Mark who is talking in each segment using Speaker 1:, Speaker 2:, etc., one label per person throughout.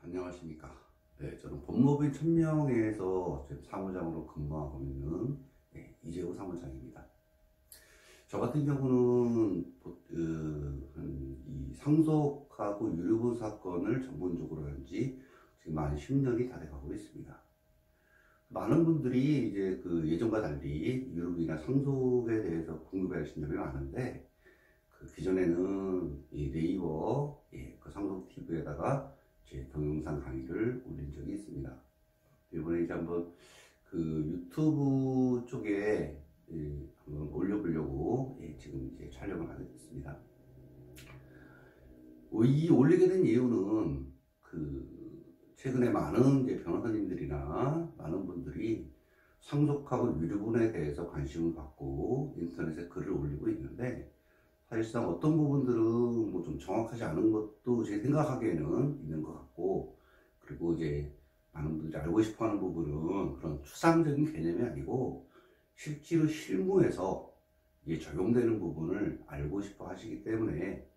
Speaker 1: 안녕하십니까. 네, 저는 법무부인 천명회에서 지금 사무장으로 근무하고 있는 이재호 사무장입니다. 저 같은 경우는 이 상속하고 유류분 사건을 전문적으로 한 지 지금 만 10년이 다 돼가고 있습니다. 많은 분들이 이제 예전과 달리 유류분이나 상속에 대해서 궁금해하시는 점이 많은데, 기존에는 이 네이버 그 상속 TV에다가 제 동영상 강의를 올린 적이 있습니다. 이번에 이제 한번 유튜브 쪽에 한번 올려보려고 지금 이제 촬영을 하게 됐습니다. 이 올리게 된 이유는 최근에 많은 이제 변호사님들이나 많은 분들이 상속하고 유류분에 대해서 관심을 갖고 인터넷에 글을 올리고 있는데, 사실상 어떤 부분들은 뭐 좀 정확하지 않은 것도 제 생각하기에는 있는 것 같고, 그리고 이제 많은 분들이 알고 싶어 하는 부분은 그런 추상적인 개념이 아니고 실제로 실무에서 이게 적용되는 부분을 알고 싶어 하시기 때문에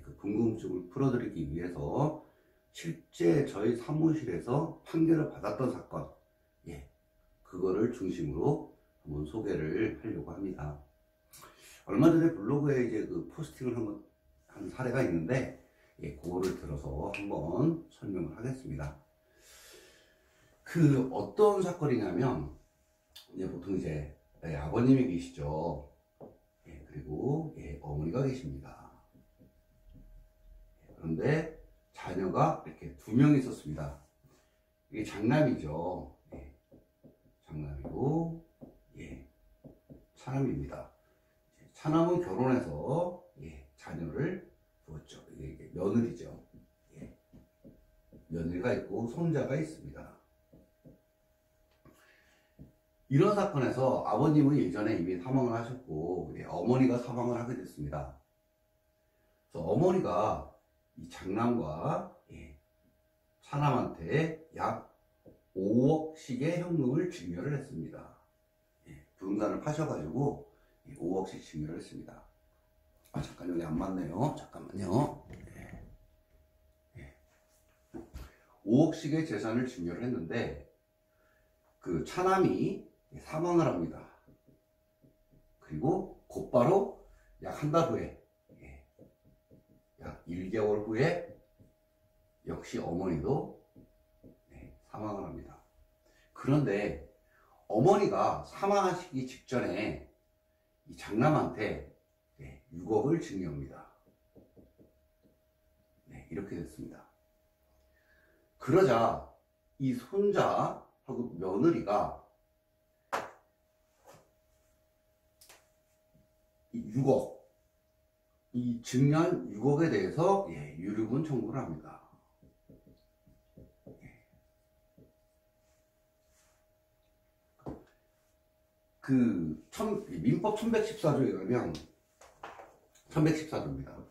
Speaker 1: 그 궁금증을 풀어드리기 위해서 실제 저희 사무실에서 판결을 받았던 사건, 그거를 중심으로 한번 소개를 하려고 합니다. 얼마 전에 블로그에 이제 포스팅을 한번 한 사례가 있는데, 그거를 들어서 한번 설명을 하겠습니다. 어떤 사건이냐면, 보통 이제 아버님이 계시죠. 그리고 어머니가 계십니다. 그런데 자녀가 이렇게 2명이 있었습니다. 이게 장남이죠. 장남이고, 차남입니다. 차남은 결혼해서 자녀를 두었죠. 이게 며느리죠. 며느리가 있고 손자가 있습니다. 이런 사건에서 아버님은 예전에 이미 사망을 하셨고 어머니가 사망을 하게 됐습니다. 그래서 어머니가 이 장남과 차남한테 약 5억씩의 현금을 증여를 했습니다. 부동산을 파셔가지고 5억씩 증여를 했습니다. 잠깐 여기 안 맞네요. 잠깐만요. 5억씩의 재산을 증여를 했는데 차남이 사망을 합니다. 그리고 곧바로 약 한 달 후에, 약 1개월 후에 역시 어머니도 사망을 합니다. 그런데 어머니가 사망하시기 직전에 이 장남한테 6억을 증여합니다. 이렇게 됐습니다. 그러자 이 손자하고 며느리가 이 6억, 이 증여한 6억에 대해서 유류분 청구를 합니다. 민법 1114조에 의하면 1114조입니다.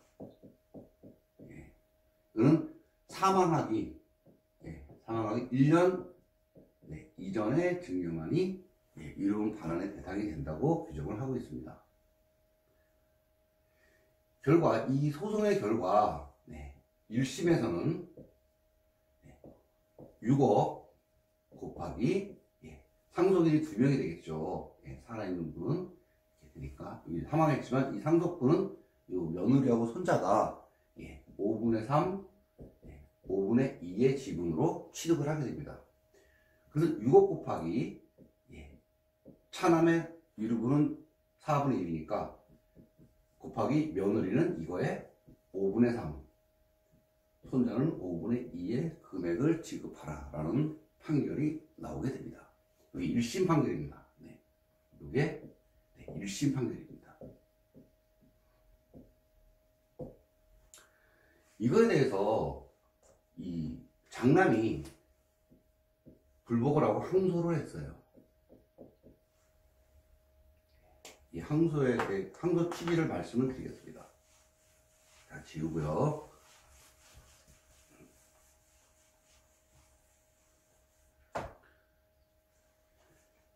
Speaker 1: 이거는 사망하기 1년 이전에 증여만이 유류분 반환의 대상이 된다고 규정을 하고 있습니다. 결과 이 소송의 결과 1심에서는 6억 곱하기 상속인이 2명이 되겠죠. 살아있는 분은 되니까 사망했지만 이 상속분은 이 며느리하고 손자가 5분의 3, 5분의 2의 지분으로 취득을 하게 됩니다. 그래서 6억 곱하기 차남의 유류분은 4분의 1이니까 곱하기 며느리는 이거에 5분의 3, 손자는 5분의 2의 금액을 지급하라 라는 판결이 나오게 됩니다. 이게 1심 판결입니다. 이게 1심 판결입니다. 이거에 대해서 이 장남이 불복을 하고 항소를 했어요. 이 항소에 대해 항소 취지를 말씀을 드리겠습니다. 자, 지우고요.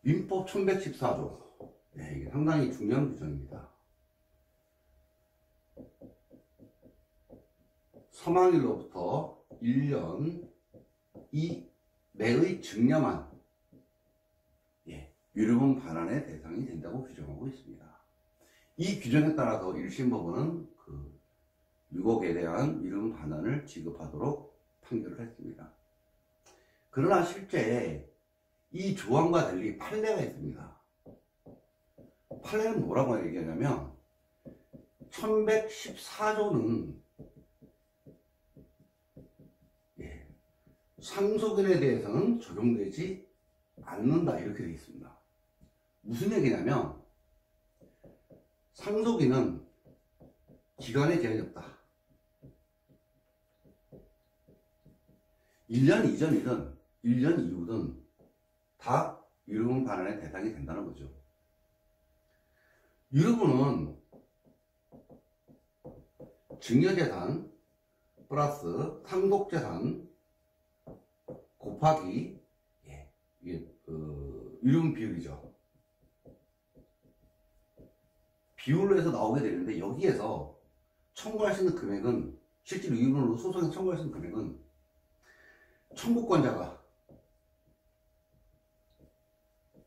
Speaker 1: 민법 1114조. 이게 상당히 중요한 규정입니다. 사망일로부터 1년 이 내의 증여만 유류분 반환의 대상이 된다고 규정하고 있습니다. 이 규정에 따라서 1심 법원은 그 6억에 대한 유류분 반환을 지급하도록 판결을 했습니다. 그러나 실제 이 조항과 달리 판례가 있습니다. 판례는 뭐라고 얘기하냐면 1114조는 상속인에 대해서는 적용되지 않는다 이렇게 되어 있습니다. 무슨 얘기냐면 상속인은 기간에 제한이 없다. 1년 이전이든 1년 이후든 다 유류분 반환의 대상이 된다는 거죠. 유류분은 증여재산 플러스 상속재산 곱하기 이게 유류분 비율이죠. 비율로 해서 나오게 되는데 여기에서 청구할 수 있는 금액은 실제로 유류분으로 소송에서 청구할 수 있는 금액은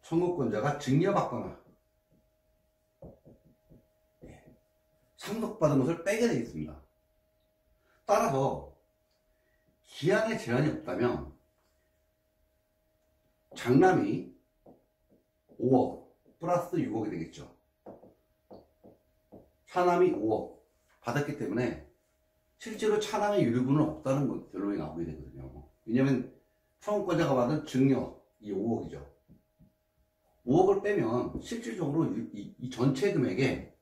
Speaker 1: 청구권자가 증여받거나 상속받은 것을 빼게 되어 있습니다. 따라서 기한에 제한이 없다면 장남이 5억 플러스 6억이 되겠죠. 차남이 5억 받았기 때문에 실제로 차남의 유류분은 없다는 것 결론이 나오게 되거든요. 왜냐하면 청구권자가 받은 증여 이 5억이죠. 5억을 빼면 실질적으로 이 전체 금액의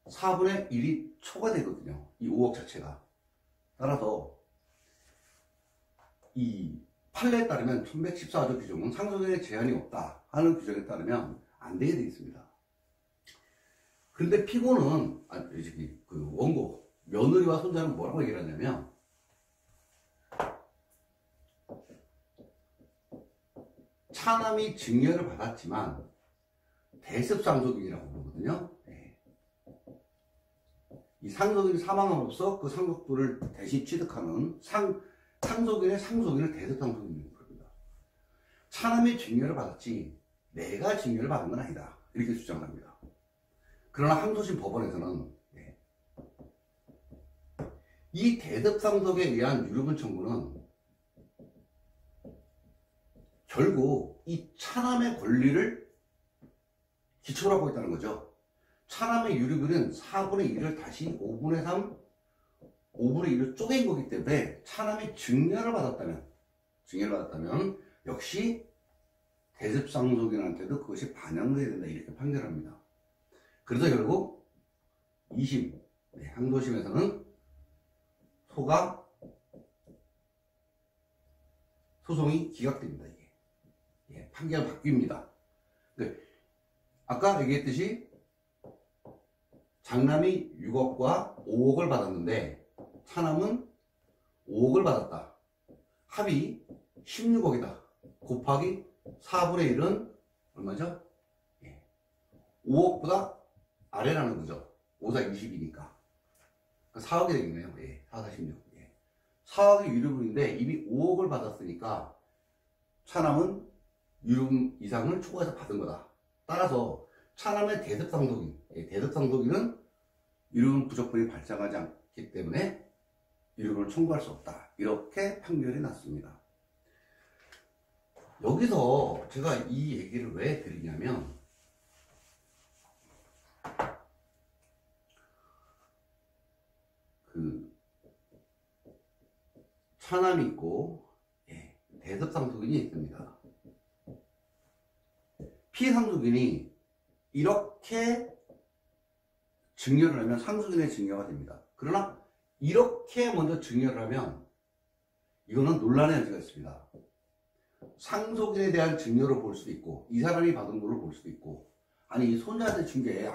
Speaker 1: 4분의 1이 초과되거든요. 이 5억 자체가. 따라서 이 판례에 따르면 1114조 규정은 상속인의 제한이 없다 하는 규정에 따르면 안 되게 되어 있습니다. 근데 피고는 그 원고 며느리와 손자는 뭐라고 얘기를 하냐면 차남이 증여를 받았지만 대습상속인이라고 부르거든요. 이 상속인이 사망함으로써 그 상속분을 대신 취득하는 상속인의 상속인을 대습상속인이라고 부릅니다. 차남이 증여를 받았지 내가 증여를 받은 건 아니다 이렇게 주장합니다. 그러나 항소심 법원에서는 이 대습상속에 의한 유류분 청구는 결국 이 차남의 권리를 기초로 하고 있다는 거죠. 차남의 유류분은 4분의 1을 다시 5분의 3, 5분의 1을 쪼갠 거기 때문에 차남이 증여를 받았다면 역시 대습상속인한테도 그것이 반영돼야 된다 이렇게 판결합니다. 그래서 결국 2심 항소심에서는 소송이 기각됩니다. 이게 판결 바뀝니다. 아까 얘기했듯이 장남이 6억과 5억을 받았는데 차남은 5억을 받았다. 합이 16억이다. 곱하기 4분의 1은 얼마죠? 5억보다 아래라는 거죠. 5사 20이니까. 4억이 되겠네요. 4사 16. 4억이 유류분인데 이미 5억을 받았으니까 차남은 유류분 이상을 초과해서 받은 거다. 따라서 차남의 대습상속인은 유류분 부족분이 발생하지 않기 때문에 유류분을 청구할 수 없다. 이렇게 판결이 났습니다. 여기서 제가 이 얘기를 왜 드리냐면 차남이 있고 대습상속인이 있습니다. 피상속인이 이렇게 증여를 하면 상속인의 증여가 됩니다. 그러나 이렇게 먼저 증여를 하면 이거는 논란의 여지가 있습니다. 상속인에 대한 증여로 볼 수도 있고 이 사람이 받은 걸로 볼 수도 있고 아니 이 손자한테 준 게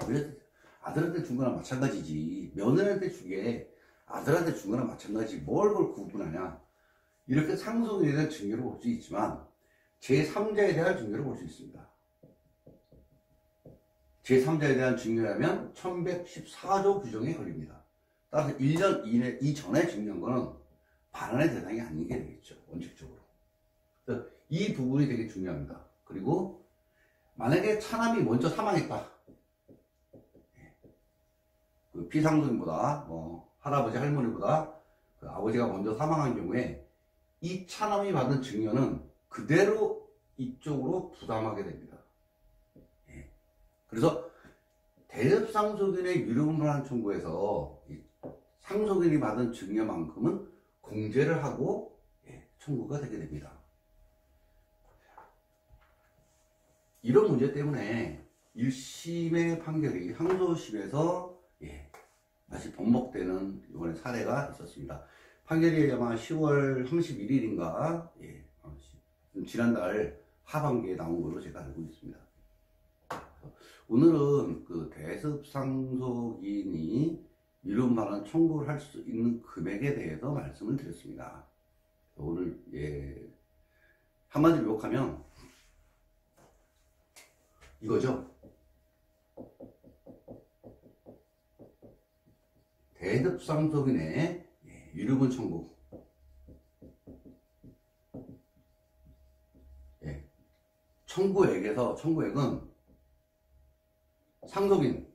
Speaker 1: 아들한테 준 거나 마찬가지지 며느리한테 준 게 아들한테 준 거나 마찬가지 뭘 그걸 구분하냐 이렇게 상속인에 대한 증여로 볼 수 있지만 제3자에 대한 증여로 볼 수 있습니다. 제3자에 대한 증여라면 1114조 규정에 걸립니다. 따라서 1년 이전에 증여한 거는 반환의 대상이 아니게 되겠죠. 원칙적으로. 그래서 이 부분이 되게 중요합니다. 그리고 만약에 차남이 먼저 사망했다. 그 피상속인보다 할아버지 할머니보다 그 아버지가 먼저 사망한 경우에 이 차남이 받은 증여는 그대로 이쪽으로 부담하게 됩니다. 그래서 대습상속인의 유료분할 청구에서 상속인이 받은 증여만큼은 공제를 하고 청구가 되게 됩니다. 이런 문제 때문에 1심의 판결이 항소심에서 다시 번복되는 이번에 사례가 있었습니다. 판결이 아마 10월 31일인가 지난달 하반기에 나온 걸로 제가 알고 있습니다. 오늘은 그 대습상속인이 유료분할 청구를 할 수 있는 금액에 대해서 말씀을 드렸습니다. 오늘 한마디로 욕하면 이거죠. 대습상속인의 유료분 청구. 청구액은 상속인,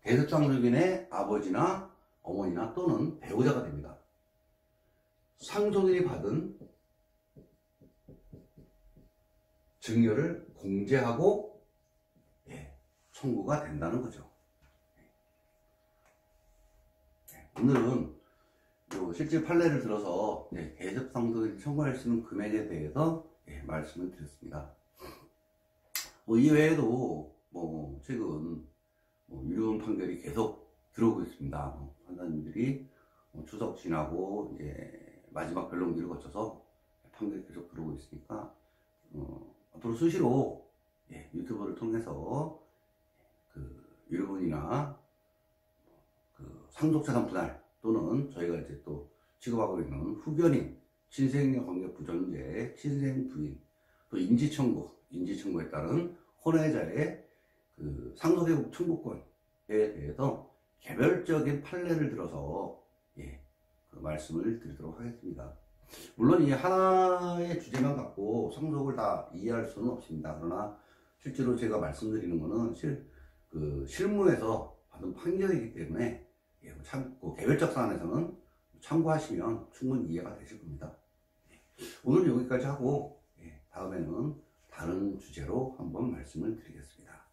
Speaker 1: 대습상속인의 아버지나 어머니나 또는 배우자가 됩니다. 상속인이 받은 증여를 공제하고 청구가 된다는 거죠. 오늘은 실제 판례를 들어서 대습상속인이 청구할 수 있는 금액에 대해서 말씀을 드렸습니다. 이외에도 최근 유료분 판결이 계속 들어오고 있습니다. 판사님들이 추석 지나고 이제 마지막 변론기를 거쳐서 판결이 계속 들어오고 있으니까 앞으로 수시로 유튜브를 통해서 그 유료분이나 그 상속자산 분할 또는 저희가 이제 또 취급하고 있는 후견인, 친생녀 관계 부존재, 친생 부인, 또 인지청구에 따른 혼외자의 그 상속의 청구권에 대해서 개별적인 판례를 들어서 그 말씀을 드리도록 하겠습니다. 물론 이 하나의 주제만 갖고 상속을 다 이해할 수는 없습니다. 그러나 실제로 제가 말씀드리는 거는 실무에서 받은 판결이기 때문에 개별적 사안에서는 참고하시면 충분히 이해가 되실 겁니다. 오늘 여기까지 하고 다음에는 다른 주제로 한번 말씀을 드리겠습니다.